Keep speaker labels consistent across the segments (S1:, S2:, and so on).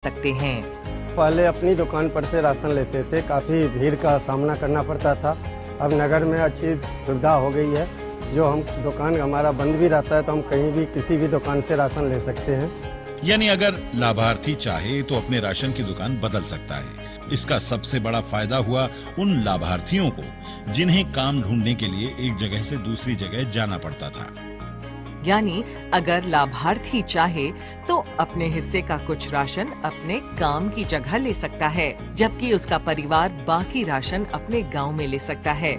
S1: सकते हैं।
S2: पहले अपनी दुकान पर से राशन लेते थे, काफ़ी भीड़ का सामना करना पड़ता था। अब नगर में अच्छी सुविधा हो गई है, जो हम दुकान हमारा बंद भी रहता है तो हम कहीं भी किसी भी दुकान से राशन ले सकते हैं।
S3: यानी अगर लाभार्थी चाहे तो अपने राशन की दुकान बदल सकता है। इसका सबसे बड़ा फायदा हुआ उन लाभार्थियों को जिन्हें काम ढूंढने के लिए एक जगह से दूसरी जगह जाना पड़ता था।
S1: यानी अगर लाभार्थी चाहे तो अपने हिस्से का कुछ राशन अपने काम की जगह ले सकता है, जबकि उसका परिवार बाकी राशन अपने गांव में ले सकता है।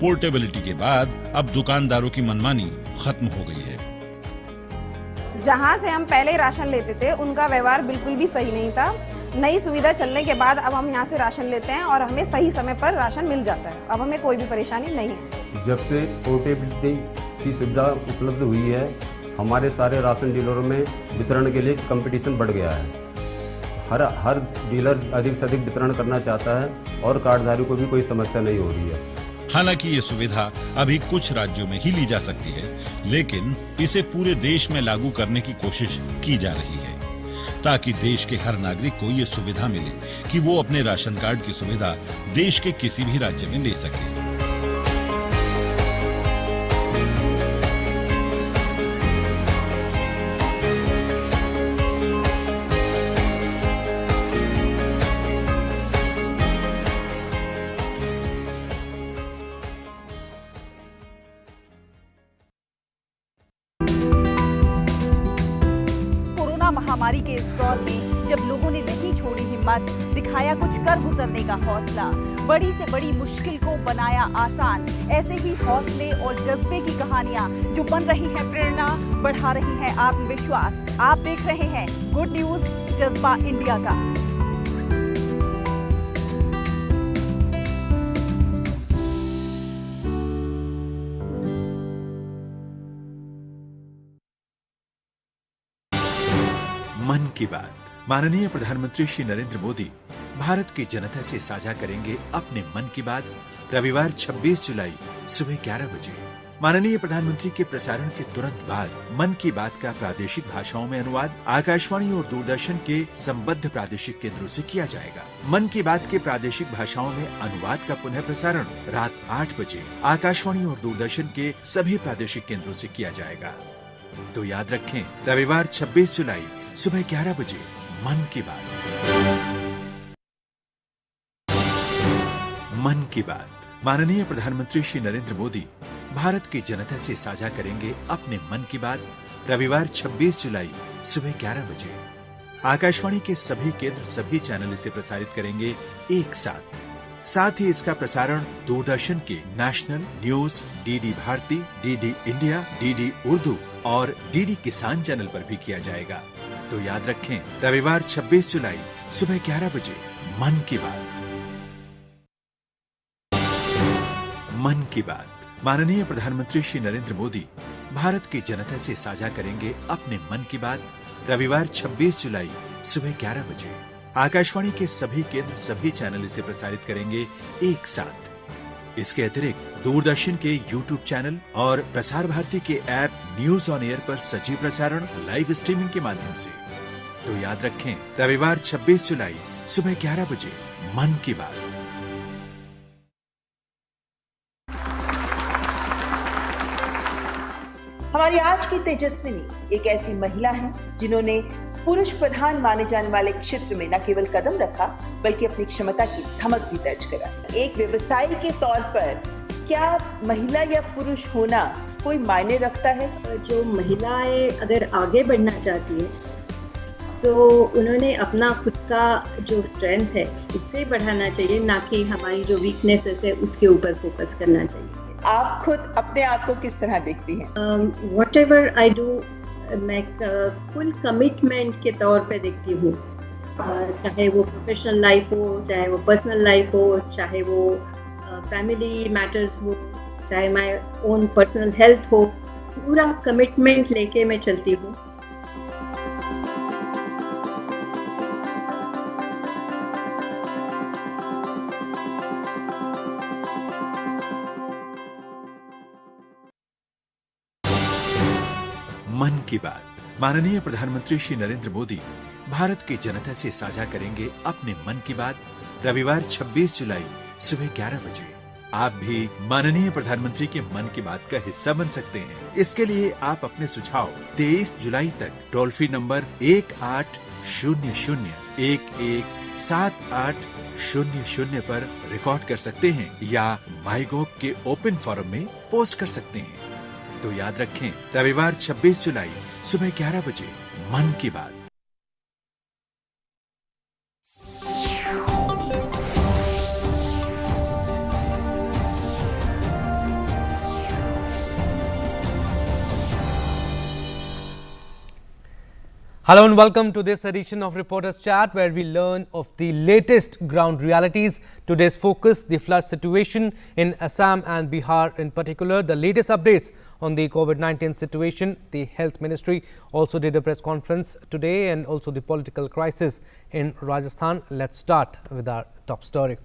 S3: पोर्टेबिलिटी के बाद अब दुकानदारों की मनमानी खत्म हो गई है।
S4: जहाँ से हम पहले राशन लेते थे उनका व्यवहार बिल्कुल भी सही नहीं था। नई सुविधा चलने के बाद अब हम यहाँ से राशन लेते हैं और हमें सही समय पर राशन मिल जाता है। अब हमें कोई भी परेशानी नहीं है।
S5: जब से पोर्टेबिलिटी की सुविधा उपलब्ध हुई है, हमारे सारे राशन डीलरों में वितरण के लिए कंपटीशन बढ़ गया है। हर डीलर अधिक से अधिक वितरण करना चाहता है और कार्डधारी को भी कोई समस्या नहीं हो रही है।
S3: हालांकि ये सुविधा अभी कुछ राज्यों में ही ली जा सकती है, लेकिन इसे पूरे देश में लागू करने की कोशिश की जा रही है, ताकि देश के हर नागरिक को ये सुविधा मिले कि वो अपने राशन कार्ड की सुविधा देश के किसी भी राज्य में ले सके।
S6: महामारी के इस दौर में जब लोगों ने नहीं छोड़ी हिम्मत, दिखाया कुछ कर गुजरने का हौसला, बड़ी से बड़ी मुश्किल को बनाया आसान, ऐसे ही हौसले और जज्बे की कहानियां जो बन रही हैं प्रेरणा, बढ़ा रही हैं आत्मविश्वास। आप देख रहे हैं गुड न्यूज जज्बा इंडिया का।
S7: मन की बात। माननीय प्रधानमंत्री श्री नरेंद्र मोदी भारत की जनता से साझा करेंगे अपने मन की बात रविवार 26 जुलाई सुबह 11 बजे। माननीय प्रधानमंत्री के प्रसारण के तुरंत बाद मन की बात का प्रादेशिक भाषाओं में अनुवाद आकाशवाणी और दूरदर्शन के संबद्ध प्रादेशिक केंद्रों से किया जाएगा। मन की बात के प्रादेशिक भाषाओं में अनुवाद का पुनः प्रसारण रात 8 बजे आकाशवाणी और दूरदर्शन के सभी प्रादेशिक केंद्रों से किया जाएगा। तो याद रखें, रविवार 26 जुलाई सुबह 11 बजे मन की बात। मन की बात। माननीय प्रधानमंत्री श्री नरेंद्र मोदी भारत की जनता से साझा करेंगे अपने मन की बात रविवार 26 जुलाई सुबह 11 बजे। आकाशवाणी के सभी केंद्र सभी चैनल इसे प्रसारित करेंगे एक साथ ही इसका प्रसारण दूरदर्शन के national news, DD Bharati, DD India, DD Urdu और डीडी किसान चैनल पर भी किया जाएगा। तो याद रखें, रविवार 26 जुलाई सुबह 11 बजे मन की बात। मन की बात। माननीय प्रधानमंत्री श्री नरेंद्र मोदी भारत की जनता से साझा करेंगे अपने मन की बात रविवार 26 जुलाई सुबह 11 बजे। आकाशवाणी के सभी केंद्र सभी चैनल इसे प्रसारित करेंगे एक साथ। इसके अतिरिक्त दूरदर्शन के YouTube चैनल और प्रसार भारती के ऐप न्यूज ऑन एयर पर सजीव प्रसारण लाइव स्ट्रीमिंग के माध्यम से। तो याद रखें, रविवार 26 जुलाई सुबह 11 बजे मन की बात।
S8: हमारी आज की तेजस्विनी एक ऐसी महिला है जिन्होंने पुरुष प्रधान माने जाने वाले क्षेत्र में न केवल कदम रखा बल्कि अपनी क्षमता की धमक भी दर्ज करा। एक व्यवसायी के तौर पर क्या महिला या पुरुष होना कोई मायने रखता है?
S9: जो महिलाएं अगर आगे बढ़ना चाहती है तो उन्होंने अपना खुद का जो स्ट्रेंथ है उसे बढ़ाना चाहिए, ना कि हमारी जो वीकनेसेस है उसके ऊपर फोकस करना चाहिए।
S8: आप खुद अपने आप को किस तरह देखती हैं?
S9: व्हाटएवर आई डू मैं फुल कमिटमेंट के तौर पे देखती हूँ, चाहे वो प्रोफेशनल लाइफ हो, चाहे वो पर्सनल लाइफ हो, चाहे वो फैमिली मैटर्स हो, चाहे माय ओन पर्सनल हेल्थ हो, पूरा कमिटमेंट लेके मैं चलती हूँ।
S7: मन की बात। माननीय प्रधानमंत्री श्री नरेंद्र मोदी भारत की जनता से साझा करेंगे अपने मन की बात रविवार 26 जुलाई सुबह 11 बजे। आप भी माननीय प्रधानमंत्री के मन की बात का हिस्सा बन सकते हैं। इसके लिए आप अपने सुझाव 23 जुलाई तक टोल फ्री नंबर 1800-117800 पर रिकॉर्ड कर सकते हैं या माईगोव के ओपन फोरम में पोस्ट कर सकते हैं। तो याद रखें, रविवार 26 जुलाई सुबह 11 बजे मन की बात।
S10: Hello and welcome to this edition of Reporters Chat, where we learn of the latest ground realities. Today's focus, the flood situation in Assam and Bihar in particular, the latest updates on the COVID-19 situation. The Health Ministry also did a press conference today, and also the political crisis in Rajasthan. Let's start with our top story.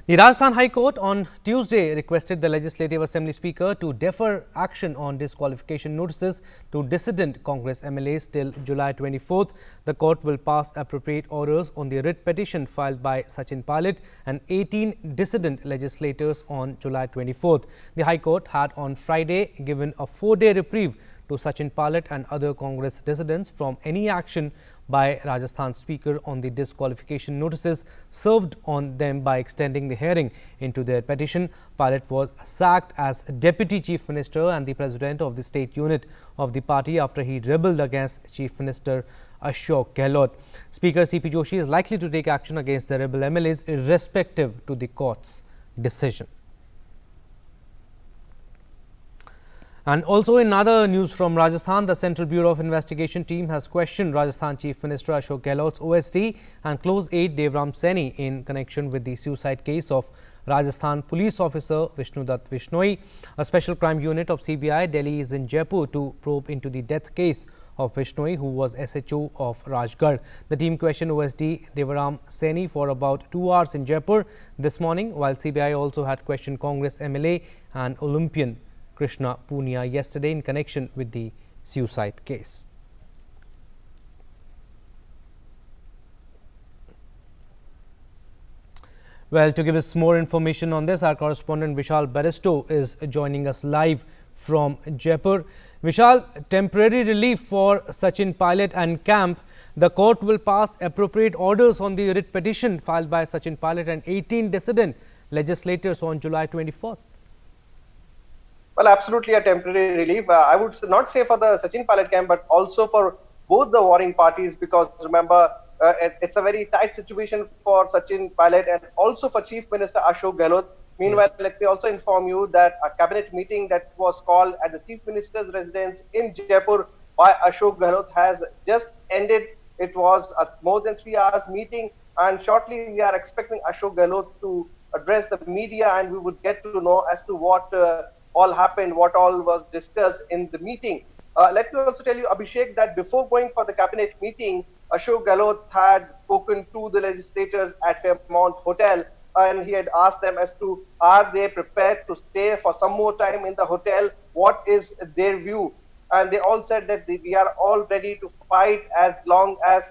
S10: The Rajasthan High Court on Tuesday requested the Legislative Assembly Speaker to defer action on disqualification notices to dissident Congress MLAs till July 24th. The court will pass appropriate orders on the writ petition filed by Sachin Pilot and 18 dissident legislators on July 24th. The High Court had on Friday given a 4-day reprieve to Sachin Pilot and other Congress dissidents from any action by Rajasthan Speaker on the disqualification notices served on them by extending the hearing into their petition. Pilot was sacked as Deputy Chief Minister and the President of the state unit of the party after he rebelled against Chief Minister Ashok Gehlot. Speaker C.P. Joshi is likely to take action against the rebel MLAs irrespective to the court's decision. And also in other news from Rajasthan, the Central Bureau of Investigation team has questioned Rajasthan Chief Minister Ashok Gehlot's OSD and close aide Devram Saini in connection with the suicide case of Rajasthan police officer Vishnudat Vishnoi. A special crime unit of CBI Delhi is in Jaipur to probe into the death case of Vishnoi, who was SHO of Rajgarh. The team questioned OSD Devram Saini for about 2 hours in Jaipur this morning, while CBI also had questioned Congress MLA and Olympian Krishna Punia yesterday in connection with the suicide case. Well, to give us more information on this, our correspondent Vishal Baristo is joining us live from Jaipur. Vishal, temporary relief for Sachin Pilot and camp. The court will pass appropriate orders on the writ petition filed by Sachin Pilot and 18 dissident legislators on July 24th.
S11: Well, absolutely a temporary relief. I would not say for the Sachin Pilot camp, but also for both the warring parties, because remember, it's a very tight situation for Sachin Pilot and also for Chief Minister Ashok Gehlot. Meanwhile, let me also inform you that a cabinet meeting that was called at the Chief Minister's residence in Jaipur by Ashok Gehlot has just ended. It was a more than 3 hours meeting, and shortly we are expecting Ashok Gehlot to address the media, and we would get to know as to what all happened, what all was discussed in the meeting. Let me also tell you, Abhishek, that before going for the cabinet meeting, Ashok Gehlot had spoken to the legislators at Fairmont Hotel, and he had asked them as to are they prepared to stay for some more time in the hotel, what is their view. And they all said that we are all ready to fight as long as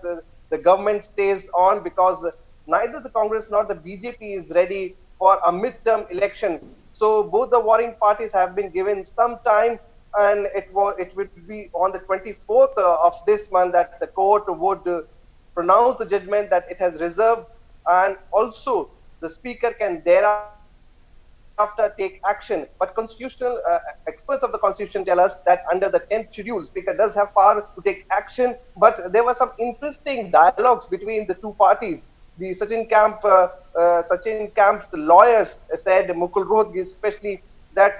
S11: the government stays on, because neither the Congress nor the BJP is ready for a midterm election. So both the warring parties have been given some time, and it would be on the 24th of this month that the court would pronounce the judgment that it has reserved, and also the speaker can thereafter take action. But constitutional experts of the constitution tell us that under the 10th schedule, speaker does have power to take action. But there were some interesting dialogues between the two parties. The Sachin camp's lawyers said, Mukul Rohatgi especially, that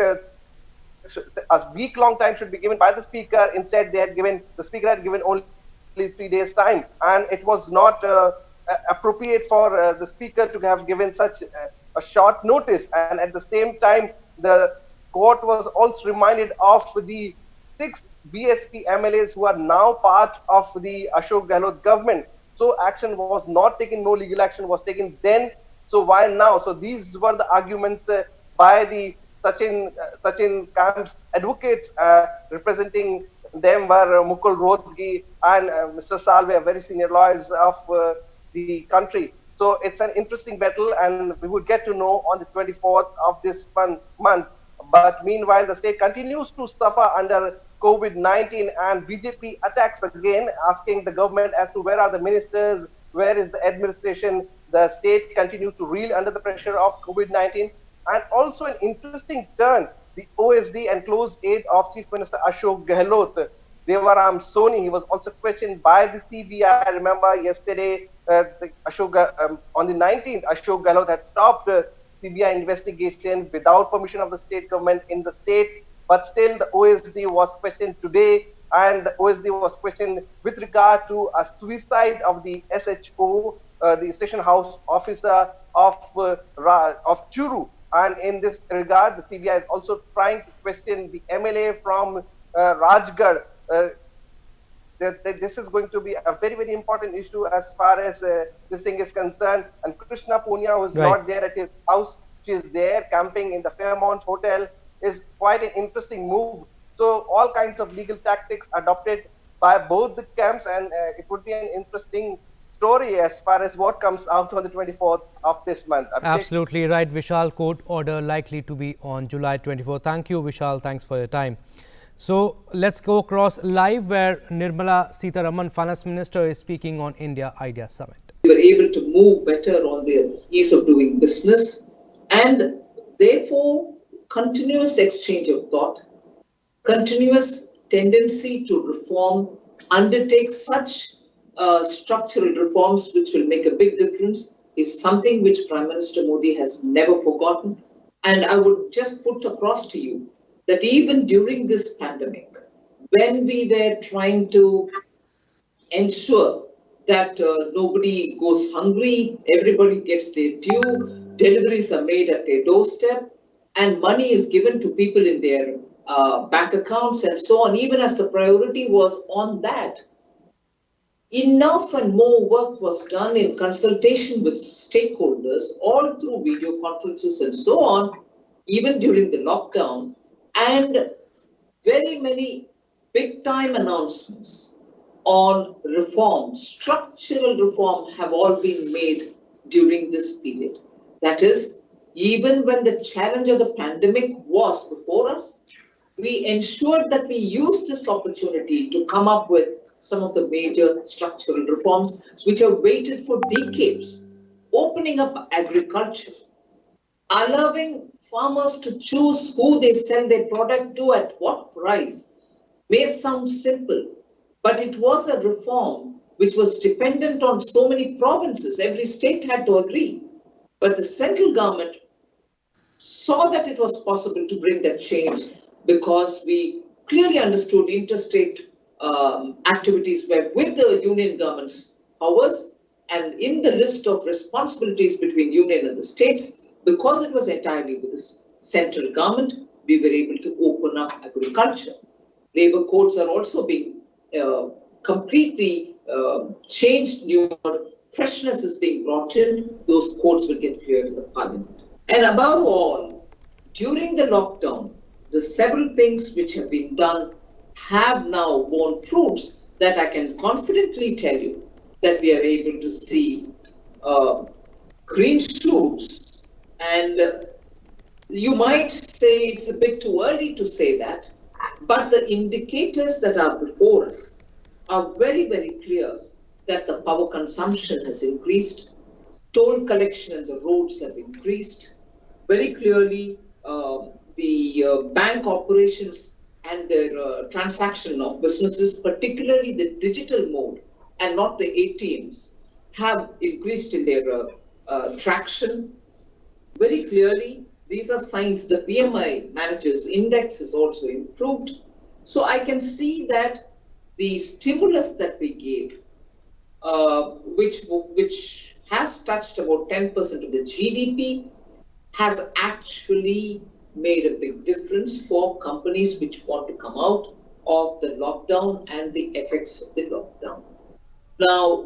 S11: a week-long time should be given by the speaker. Instead, the speaker had given only 3 days time, and it was not appropriate for the speaker to have given such a short notice. And at the same time, the court was also reminded of the 6 BSP MLAs who are now part of the Ashok Gehlot government. So action was not taken, no legal action was taken then. So why now? So these were the arguments by the Sachin camp's advocates representing them were Mukul Rohatgi and Mr. Salve, very senior lawyers of the country. So it's an interesting battle, and we would get to know on the 24th of this month. But meanwhile, the state continues to suffer under COVID-19, and BJP attacks again, asking the government as to where are the ministers, where is the administration. The state continues to reel under the pressure of COVID-19. And also an interesting turn, the OSD and close aide of Chief Minister Ashok Gehlot, Devaram Soni, he was also questioned by the CBI. I remember yesterday, on the 19th, Ashok Gehlot had stopped CBI investigation without permission of the state government in the state, but still the OSD was questioned today, and the OSD was questioned with regard to a suicide of the SHO, the station house officer of Churu. And in this regard, the CBI is also trying to question the MLA from Rajgarh. This is going to be a very, very important issue as far as this thing is concerned. And Krishna Punia, who is not there at his house, she is there camping in the Fairmont Hotel, is quite an interesting move. So all kinds of legal tactics adopted by both the camps, and it would be an interesting story as far as what comes out on the 24th of this month.
S10: Absolutely right, Vishal. Court order likely to be on July 24th. Thank you, Vishal. Thanks for your time. So let's go across live where Nirmala Sitharaman, Finance Minister, is speaking on India Idea Summit.
S12: We were able to move better on the ease of doing business, and therefore continuous exchange of thought, continuous tendency to reform, undertake such structural reforms which will make a big difference is something which Prime Minister Modi has never forgotten. And I would just put across to you that even during this pandemic, when we were trying to ensure that nobody goes hungry, everybody gets their due, deliveries are made at their doorstep, and money is given to people in their bank accounts and so on, even as the priority was on that, enough and more work was done in consultation with stakeholders, all through video conferences and so on, even during the lockdown, and very many big-time announcements on reform, structural reform, have all been made during this period. That is, even when the challenge of the pandemic was before us, we ensured that we used this opportunity to come up with some of the major structural reforms which have waited for decades, opening up agriculture, allowing farmers to choose who they sell their product to at what price. May sound simple, but it was a reform which was dependent on so many provinces. Every state had to agree. But the central government saw that it was possible to bring that change because we clearly understood interstate activities were with the union government's powers, and in the list of responsibilities between union and the states, because it was entirely with the central government, we were able to open up agriculture. Labor codes are also being completely changed. New freshness is being brought in. Those codes will get cleared in the parliament. And above all, during the lockdown, the several things which have been done have now borne fruits that I can confidently tell you that we are able to see green shoots. And you might say it's a bit too early to say that, but the indicators that are before us are very, very clear that the power consumption has increased, toll collection and the roads have increased. Very clearly, the bank operations and their transaction of businesses, particularly the digital mode and not the ATMs, have increased in their traction. Very clearly, these are signs. The PMI managers index is also improved. So I can see that the stimulus that we gave, which has touched about 10% of the GDP, has actually made a big difference for companies which want to come out of the lockdown and the effects of the lockdown. Now,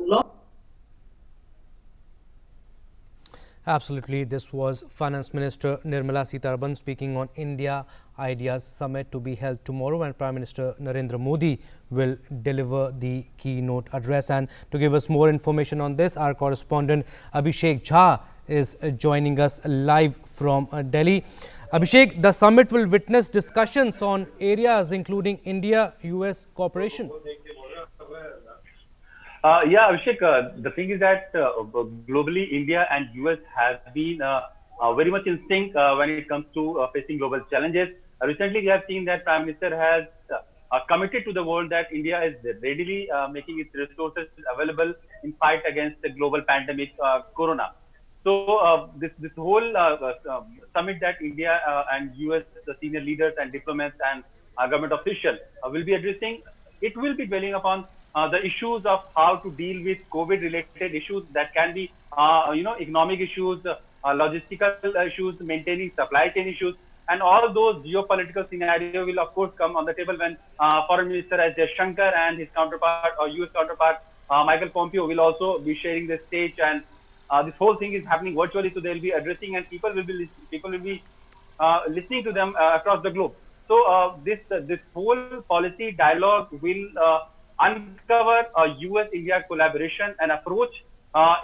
S10: Absolutely. This was Finance Minister Nirmala Sitharaman speaking on India Ideas Summit to be held tomorrow, and Prime Minister Narendra Modi will deliver the keynote address. And to give us more information on this, our correspondent Abhishek Jha is joining us live from Delhi. Abhishek, the summit will witness discussions on areas including India-US cooperation.
S13: Yeah, Abhishek, the thing is that globally, India and US have been very much in sync when it comes to facing global challenges. Recently, we have seen that Prime Minister has committed to the world that India is readily making its resources available in fight against the global pandemic, Corona. So this whole summit that India and US senior leaders and diplomats and government officials will be addressing, it will be dwelling upon the issues of how to deal with COVID-related issues that can be, economic issues, logistical issues, maintaining supply chain issues, and all those geopolitical scenarios will of course come on the table when Foreign Minister S. Jaishankar and his counterpart or US counterpart Michael Pompeo will also be sharing the stage, and this whole thing is happening virtually, so they will be addressing and people will be listening to them across the globe. So this whole policy dialogue will uncover a US-India collaboration and approach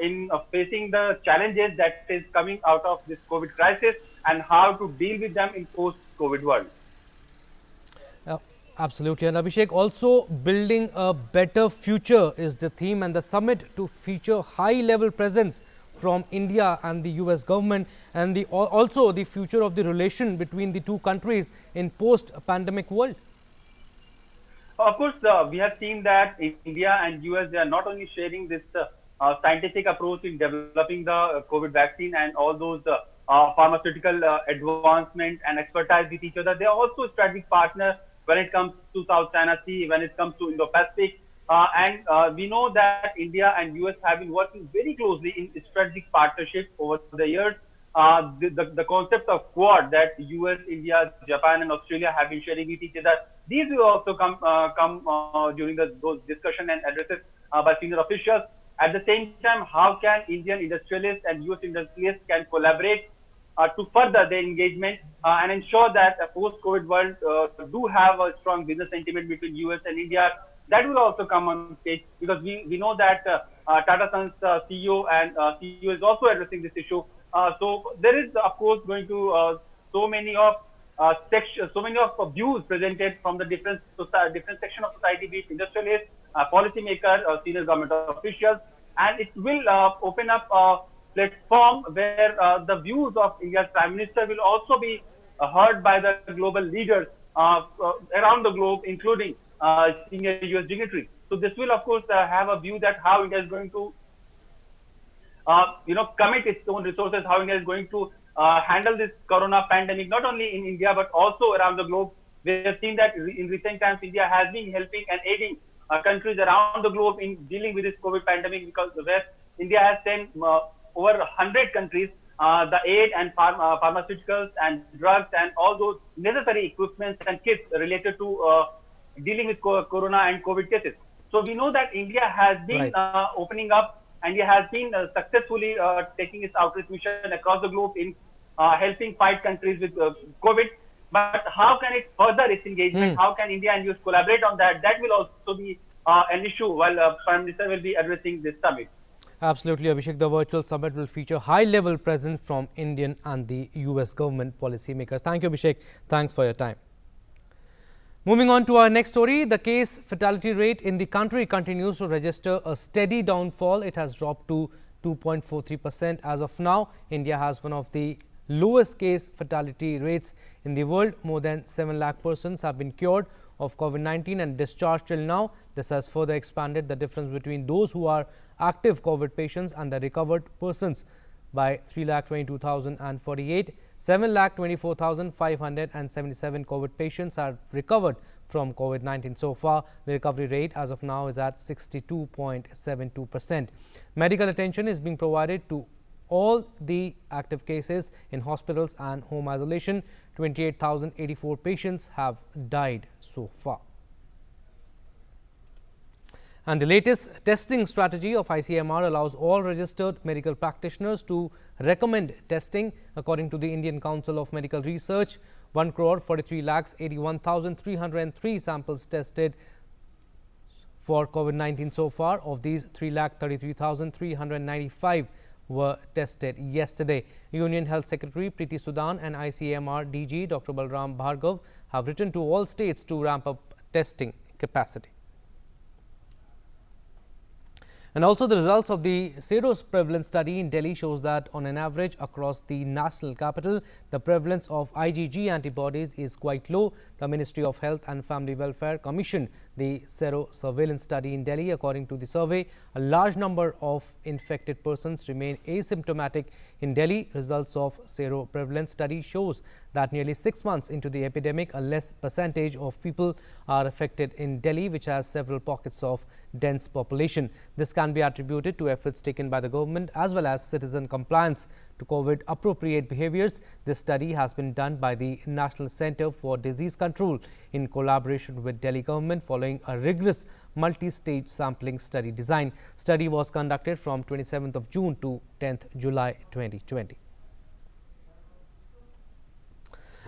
S13: in facing the challenges that is coming out of this COVID crisis and how to deal with them in post-COVID world.
S10: Absolutely. And Abhishek, also building a better future is the theme, and the summit to feature high-level presence from India and the US government, and also the future of the relation between the two countries in post-pandemic world.
S13: Of course, we have seen that in India and US, they are not only sharing this scientific approach in developing the COVID vaccine and all those pharmaceutical advancement and expertise with each other. They are also strategic partners when it comes to South China Sea, when it comes to Indo-Pacific. And we know that India and US have been working very closely in strategic partnership over the years. The concept of Quad that US, India, Japan, and Australia have been sharing with each other, these will also come during those discussion and addresses by senior officials. At the same time, how can Indian industrialists and US industrialists can collaborate to further their engagement and ensure that a post-COVID world do have a strong business sentiment between US and India. That will also come on stage, because we know that Tata Sons CEO and CEO is also addressing this issue. So there is, of course, going to so many of views presented from the different section of society, be it industrialists, policymakers, senior government officials, and it will open up a platform where the views of India's Prime Minister will also be heard by the global leaders around the globe, including senior US dignitaries. So this will, of course, have a view that how India is going to commit its own resources, how India is going to handle this corona pandemic, not only in India, but also around the globe. We have seen that in recent times, India has been helping and aiding countries around the globe in dealing with this COVID pandemic, because where India has sent over 100 countries the aid and pharmaceuticals and drugs and all those necessary equipments and kits related to dealing with corona and COVID cases. So we know that India has been opening up. India has been successfully taking its outreach mission across the globe in helping fight countries with COVID. But how can it further its engagement? How can India and US collaborate on that? That will also be an issue while Prime Minister will be addressing this summit.
S10: Absolutely, Abhishek. The virtual summit will feature high-level presence from Indian and the US government policymakers. Thank you, Abhishek. Thanks for your time. Moving on to our next story, the case fatality rate in the country continues to register a steady downfall. It has dropped to 2.43% as of now. India has one of the lowest case fatality rates in the world. More than 7 lakh persons have been cured of COVID-19 and discharged till now. This has further expanded the difference between those who are active COVID patients and the recovered persons by 3,22,048. 7,24,577 COVID patients are recovered from COVID-19 so far. The recovery rate as of now is at 62.72%. Medical attention is being provided to all the active cases in hospitals and home isolation. 28,084 patients have died so far. And the latest testing strategy of ICMR allows all registered medical practitioners to recommend testing. According to the Indian Council of Medical Research, 1,43,81,303 samples tested for COVID-19 so far. Of these, 3,33,395 were tested yesterday. Union Health Secretary Preeti Sudan and ICMR DG Dr. Balram Bhargav have written to all states to ramp up testing capacity. And also the results of the seroprevalence study in Delhi shows that on an average across the national capital, the prevalence of IgG antibodies is quite low. The Ministry of Health and Family Welfare commissioned the sero-surveillance study in Delhi. According to the survey, a large number of infected persons remain asymptomatic in Delhi. Results of seroprevalence study shows that nearly 6 months into the epidemic, a less percentage of people are affected in Delhi, which has several pockets of dense population. This can be attributed to efforts taken by the government as well as citizen compliance to COVID appropriate behaviors. This study has been done by the National Center for Disease Control in collaboration with Delhi government following a rigorous multi-stage sampling study design. Study was conducted from 27th of June to 10th July 2020.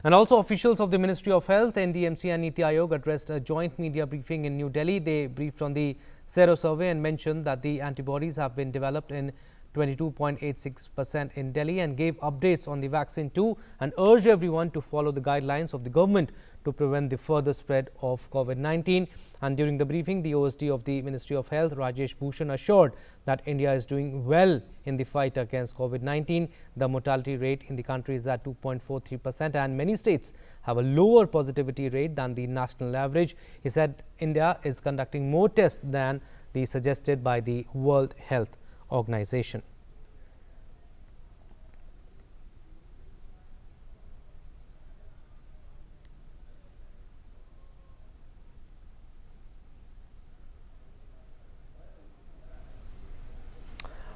S10: And also officials of the Ministry of Health, NDMC and Niti Aayog addressed a joint media briefing in New Delhi. They briefed on the sero survey and mentioned that the antibodies have been developed in 22.86% in Delhi and gave updates on the vaccine too, and urged everyone to follow the guidelines of the government to prevent the further spread of COVID-19. And during the briefing, the OSD of the Ministry of Health, Rajesh Bhushan, assured that India is doing well in the fight against COVID-19. The mortality rate in the country is at 2.43% and many states have a lower positivity rate than the national average. He said India is conducting more tests than the suggested by the World Health Organization.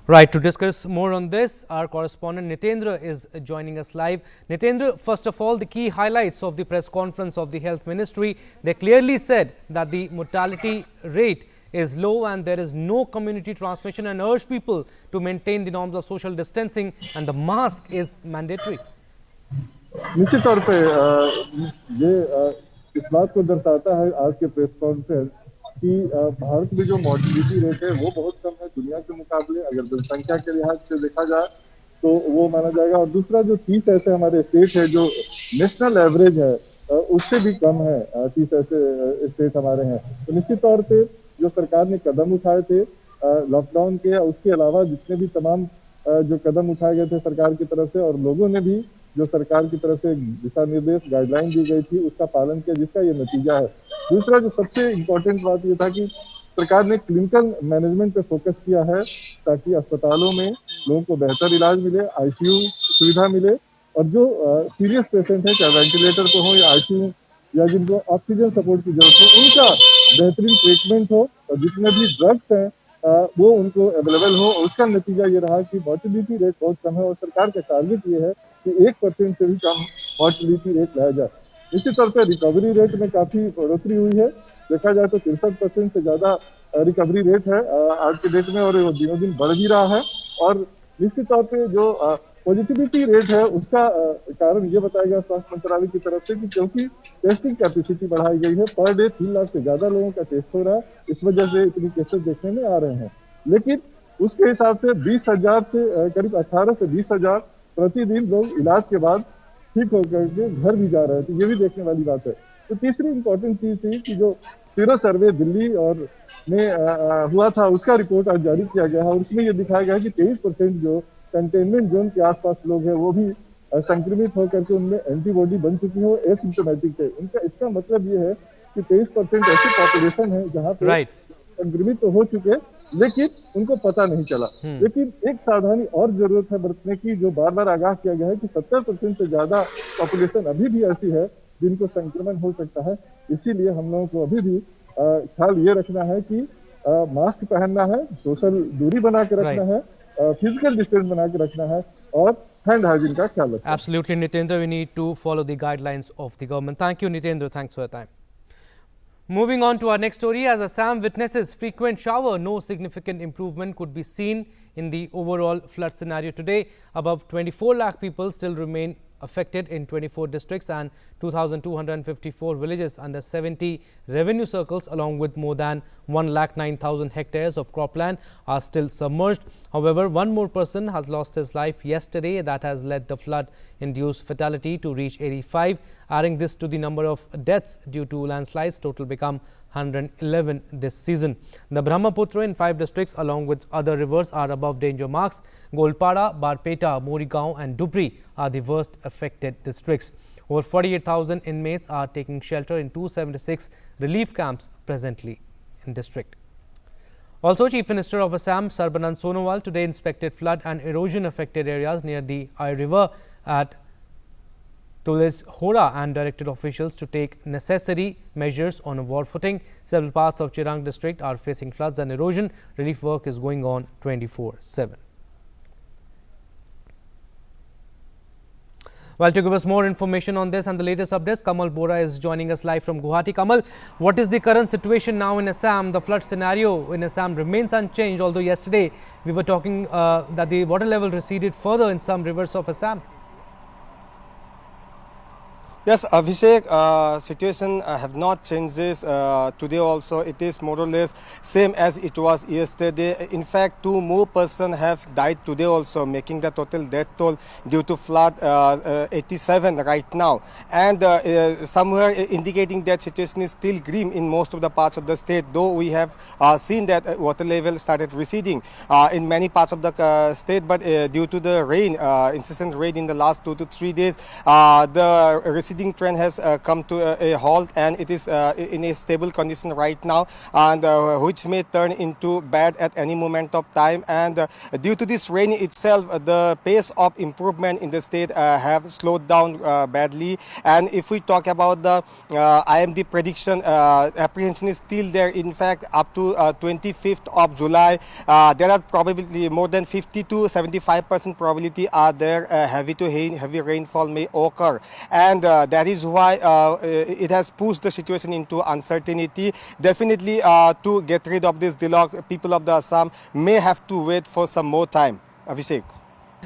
S10: Right, to discuss more on this, our correspondent Nitendra is joining us live. Nitendra, first of all, the key highlights of the press conference of the Health Ministry. They clearly said that the mortality rate is low and there is no community transmission, and urge people to maintain the norms of social distancing and the mask is mandatory.
S14: निश्चित तौर पे ये इस बात को दर्शाता है आज के प्रेस कॉन्फ्रेंस कि भारत में जो मॉर्टिलिटी रेट है वो बहुत कम है दुनिया के मुकाबले। अगर जनसंख्या के लिहाज से देखा जाए तो वो माना जाएगा। और दूसरा जो 30 ऐसे हमारे स्टेट है जो नेशनल एवरेज है उससे भी कम है, 30 ऐसे स्टेट हमारे हैं। तो निश्चित तौर पे जो सरकार ने कदम उठाए थे लॉकडाउन के, उसके अलावा जितने भी तमाम जो कदम उठाए गए थे सरकार की तरफ से, और लोगों ने भी जो सरकार की तरफ से दिशा निर्देश गाइडलाइन दी गई थी उसका पालन किया, जिसका ये नतीजा है। दूसरा जो सबसे इम्पोर्टेंट बात ये था कि सरकार ने क्लिनिकल मैनेजमेंट पे फोकस किया है ताकि अस्पतालों में लोगों को बेहतर इलाज मिले, आईसीयू सुविधा मिले, और जो सीरियस पेशेंट है चाहे वेंटिलेटर पे हो या आईसीयू या जिनको ऑक्सीजन सपोर्ट की जरूरत हो उनका बेहतरीन ट्रीटमेंट हो, और जितने भी ड्रग्स हैं वो उनको अवेलेबल हो। उसका नतीजा ये रहा कि मॉर्टिलिटी रेट बहुत कम है और सरकार का टारगेट ये है कि 1% से भी कम मॉर्टिलिटी रेट लाया जाए। निश्चित तौर पर रिकवरी रेट में काफी बढ़ोतरी हुई है। देखा जाए तो 63% से ज्यादा रिकवरी रेट है आज के डेट में, और वो दिनों दिन बढ़ भी रहा है। और निश्चित तौर पर जो पॉजिटिविटी रेट है उसका कारण ये बताया गया स्वास्थ्य मंत्रालय की तरफ से कि क्योंकि टेस्टिंग कैपेसिटी बढ़ाई गई है, पर डे 3 लाख से ज्यादा लोगों का टेस्ट हो रहा है, इस वजह से इतनी केसेस देखने में आ रहे हैं। लेकिन उसके हिसाब से 20,000 से करीब 18 से 20,000 प्रतिदिन लोग इलाज के बाद ठीक होकर के घर भी जा रहे थे, ये भी देखने वाली बात है। तो तीसरी इंपॉर्टेंट चीज थी कि जो सीरो सर्वे दिल्ली और में हुआ था उसका रिपोर्ट आज जारी किया गया है, और उसमें ये दिखाया गया है कि 23% जो कंटेनमेंट जोन के आसपास लोग हैं वो भी संक्रमित होकर के उनमें एंटीबॉडी बन चुकी हो, एसिम्प्टोमेटिक है। इनका इसका मतलब ये है कि 23% ऐसी पॉपुलेशन है जहाँ पे संक्रमित तो हो चुके लेकिन उनको पता नहीं चला। लेकिन एक सावधानी और जरूरत है बरतने की, जो बार बार आगाह किया गया है कि 70% से ज्यादा पॉपुलेशन अभी भी ऐसी है जिनको संक्रमण हो सकता है। इसीलिए हम लोगों को अभी भी ख्याल ये रखना है कि मास्क पहनना है, सोशल दूरी बना के रखना है, फिजिकल डिस्टेंस बना के रखना है, और हैंड हाइजीन का ख्याल रखना है।
S10: Absolutely, Nitendra, we need to follow the guidelines of the government. Thank you, Nitendra. Thanks for your time. Moving on to our next story, as Assam witnesses frequent shower, no significant improvement could be seen in the overall flood scenario today. Above 24 lakh people still remain affected in 24 districts and 2,254 villages under 70 revenue circles, along with more than 1,09,000 hectares of cropland are still submerged. However, one more person has lost his life yesterday. That has led the flood-induced fatality to reach 85. Adding this to the number of deaths due to landslides, total become 111 this seaseason. The Brahmaputra in 5 districts along with other rivers are above danger marks. Golpada, Barpeta, Morigaon and Dupri are the worst affected districts. Over 48,000 inmates are taking shelter in 276 relief camps presently in district. Also, Chief Minister of Assam Sarbanand Sonowal today inspected flood and erosion affected areas near the Ai River at Tulis Hora and directed officials to take necessary measures on a war footing. Several parts of Chirang district are facing floods and erosion. Relief work is going on 24/7. Well, to give us more information on this and the latest updates, Kamal Bora is joining us live from Guwahati. Kamal, what is the current situation now in Assam? The flood scenario in Assam remains unchanged, although yesterday we were talking that the water level receded further in some rivers of Assam.
S2: Yes, Abhishek, situation have not changed today also. It is more or less same as it was yesterday. In fact, 2 more persons have died today also, making the total death toll due to flood 87 right now. And somewhere indicating that situation is still grim in most of the parts of the state, though we have seen that water level started receding in many parts of the state. But due to the rain, incessant rain in the last 2 to 3 days, the receding trend has come to a halt, and it is in a stable condition right now, and which may turn into bad at any moment of time. And due to this rain itself, the pace of improvement in the state have slowed down badly. And if we talk about the IMD prediction, apprehension is still there. In fact, up to 25th of July, there are probably more than 50 to 75% probability are there heavy rainfall may occur. And that is why it has pushed the situation into uncertainty. Definitely, to get rid of this deluge, people of the Assam may have to wait for some more time. Abhishek.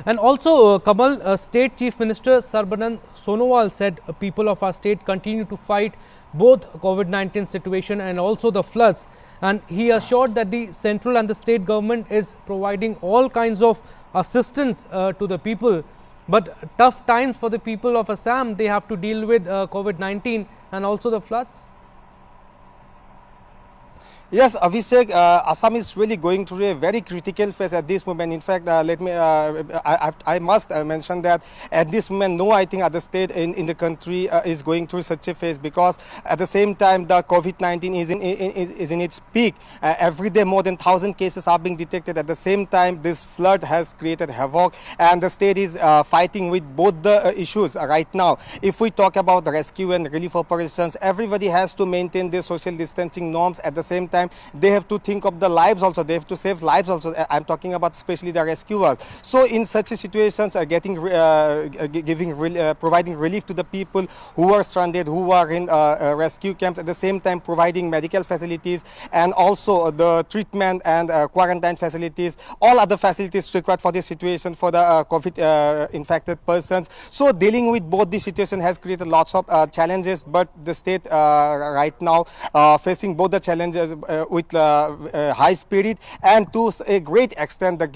S10: And also, Kamal, State Chief Minister Sarbanand Sonowal said people of our state continue to fight both COVID-19 situation and also the floods. And he assured that the central and the state government is providing all kinds of assistance to the people. But tough times for the people of Assam, they have to deal with COVID-19 and also the floods.
S2: Yes, Abhishek, Assam is really going through a very critical phase at this moment. In fact, let me, I must mention that at this moment, no, I think other state in the country is going through such a phase, because at the same time, the COVID-19 is in its peak. Every day, more than 1,000 cases are being detected. At the same time, this flood has created havoc, and the state is fighting with both the issues right now. If we talk about the rescue and relief operations, everybody has to maintain their social distancing norms. At the same time, they have to think of the lives also. They have to save lives also. I'm talking about especially the rescuers. So in such situations, providing relief to the people who are stranded, who are in rescue camps. At the same time, providing medical facilities and also the treatment and quarantine facilities, all other facilities required for this situation for the COVID infected persons. So dealing with both the situation has created lots of challenges, but the state right now facing both the challenges with high spirit, and to a great extent the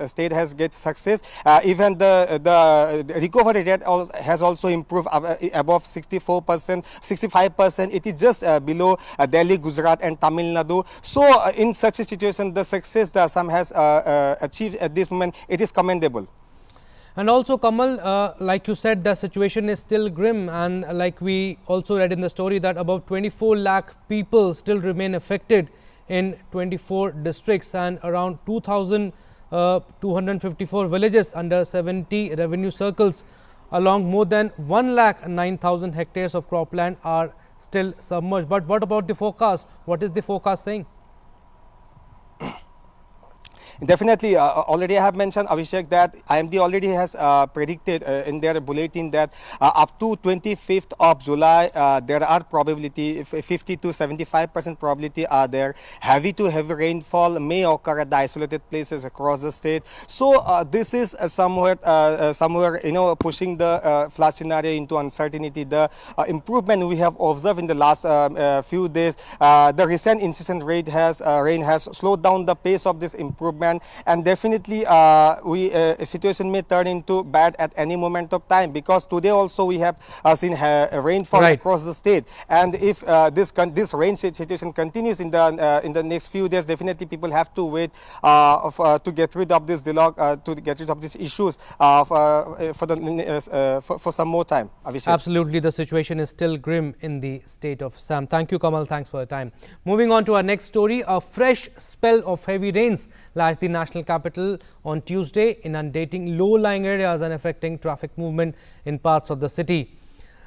S2: state has get success. Even the recovery rate has also improved above 64%, 65%. It is just below Delhi, Gujarat and Tamil Nadu. So in such a situation, the success that Assam has achieved at this moment, it is commendable.
S10: And also, Kamal, like you said, the situation is still grim, and like we also read in the story that about 24 lakh people still remain affected in 24 districts and around 2,254 villages under 70 revenue circles, along more than 1,09,000 hectares of cropland are still submerged. But what about the forecast? What is the forecast saying?
S15: definitely, already I have mentioned, Abhishek, that IMD already has predicted in their bulletin that up to 25th of July, there are probability, 50 to 75% probability are there. Heavy to heavy rainfall may occur at the isolated places across the state. So this is somewhere, pushing the flood scenario into uncertainty. The improvement we have observed in the last few days, the recent incessant rain has slowed down the pace of this improvement, and definitely a situation may turn into bad at any moment of time, because today also we have seen rainfall across the state, and if this rain situation continues in the next few days, definitely people have to wait to get rid of this to get rid of these issues for some more time. Abhishek.
S10: Absolutely, the situation is still grim in the state of Assam. Thank you, Kamal. Thanks for your time. Moving on to our next story, a fresh spell of heavy rains lashed the national capital on Tuesday, inundating low-lying areas and affecting traffic movement in parts of the city.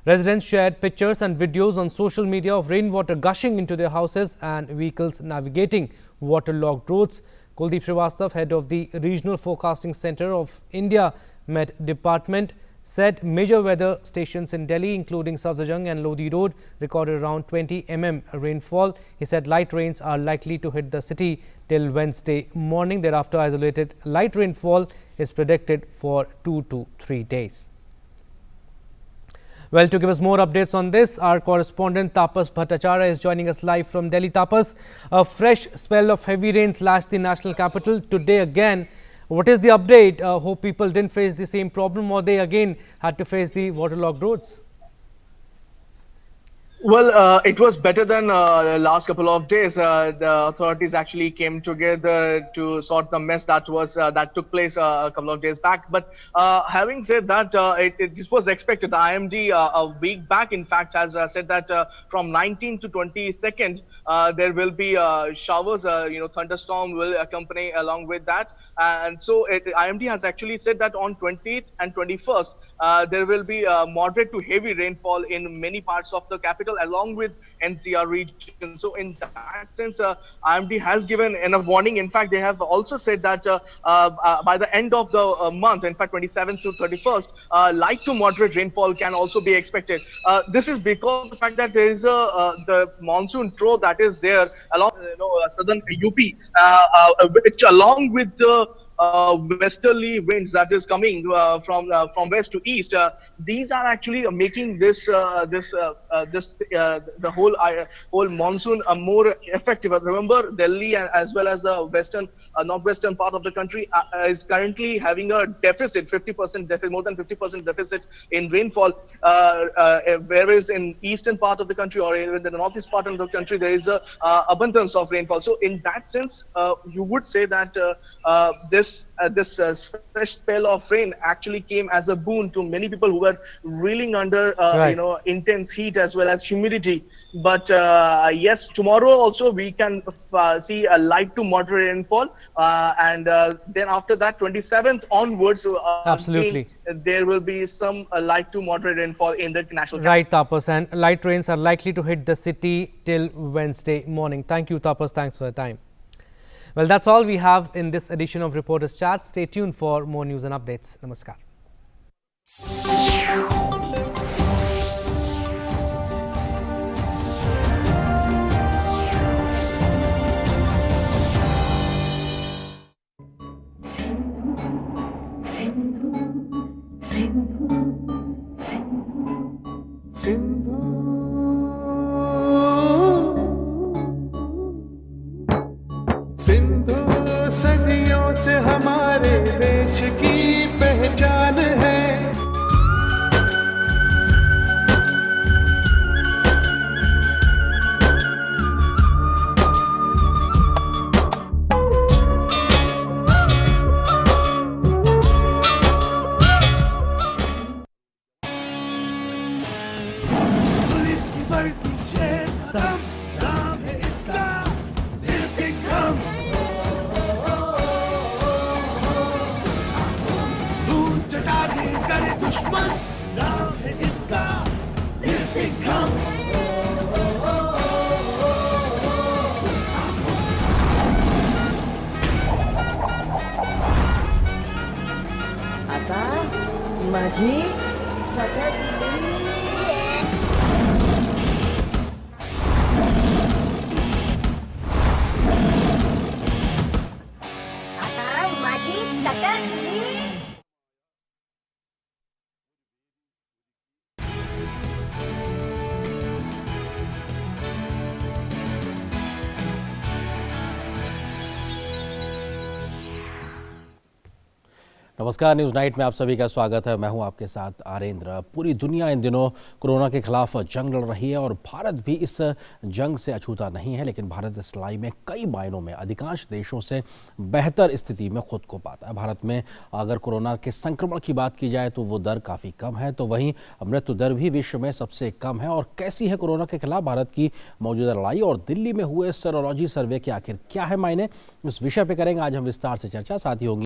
S10: Residents shared pictures and videos on social media of rainwater gushing into their houses and vehicles navigating waterlogged roads. Kuldeep Srivastav, head of the Regional Forecasting Centre of India Met Department, said major weather stations in Delhi, including Safdarjung and Lodi Road, recorded around 20 mm rainfall. He said light rains are likely to hit the city till Wednesday morning. Thereafter, isolated light rainfall is predicted for 2 to 3 days. Well, to give us more updates on this, our correspondent Tapas Bhattacharya is joining us live from Delhi. Tapas, a fresh spell of heavy rains lashed the national capital today again. What is the update? Hope people didn't face the same problem, or they again had to face the waterlogged roads?
S16: Well, it was better than the last couple of days. The authorities actually came together to sort the mess that took place a couple of days back. But having said that, this was expected. The IMD a week back, in fact, has said that from 19th to 22nd, there will be showers. Thunderstorm will accompany along with that. And so IMD has actually said that on 20th and 21st, there will be moderate to heavy rainfall in many parts of the capital along with NCR region. So in that sense, IMD has given enough warning. In fact, they have also said that by the end of the month, in fact 27th to 31st, light to moderate rainfall can also be expected. This is because of the fact that there is the monsoon trough that is there along southern UP, which along with the westerly winds that is coming from west to east, these are actually making the whole monsoon more effective. Remember, Delhi as well as the northwestern part of the country is currently having a deficit, 50% deficit, more than 50% deficit in rainfall, whereas in eastern part of the country or even the northeast part of the country there is a abundance of rainfall. So in that sense, you would say that this fresh spell of rain actually came as a boon to many people who were reeling under intense heat as well as humidity. But yes, tomorrow also we can see a light to moderate rainfall, and then after that 27th onwards,
S10: absolutely,
S16: there will be some light to moderate rainfall in the national capital.
S10: Right, Tapas, and light rains are likely to hit the city till Wednesday morning. Thank you, Tapas. Thanks for the time. Well, that's all we have in this edition of Reporters Chat. Stay tuned for more news and updates. Namaskar.
S17: Sindhu सदियों से हमारे देश की पहचान है।
S18: माझी सटकली आता माझी सटकली
S19: नमस्कार, न्यूज़ नाइट में आप सभी का स्वागत है। मैं हूं आपके साथ आरेंद्र। पूरी दुनिया इन दिनों कोरोना के खिलाफ जंग लड़ रही है और भारत भी इस जंग से अछूता नहीं है, लेकिन भारत इस लड़ाई में कई मायनों में अधिकांश देशों से बेहतर स्थिति में खुद को पाता है। भारत में अगर कोरोना के संक्रमण की बात की जाए तो वो दर काफ़ी कम है, तो वहीं मृत्यु दर भी विश्व में सबसे कम है। और कैसी है कोरोना के खिलाफ भारत की मौजूदा लड़ाई और दिल्ली में हुए सेरोलॉजी सर्वे के आखिर क्या है मायने, इस विषय पर करेंगे आज हम विस्तार से चर्चा। साथ ही होंगी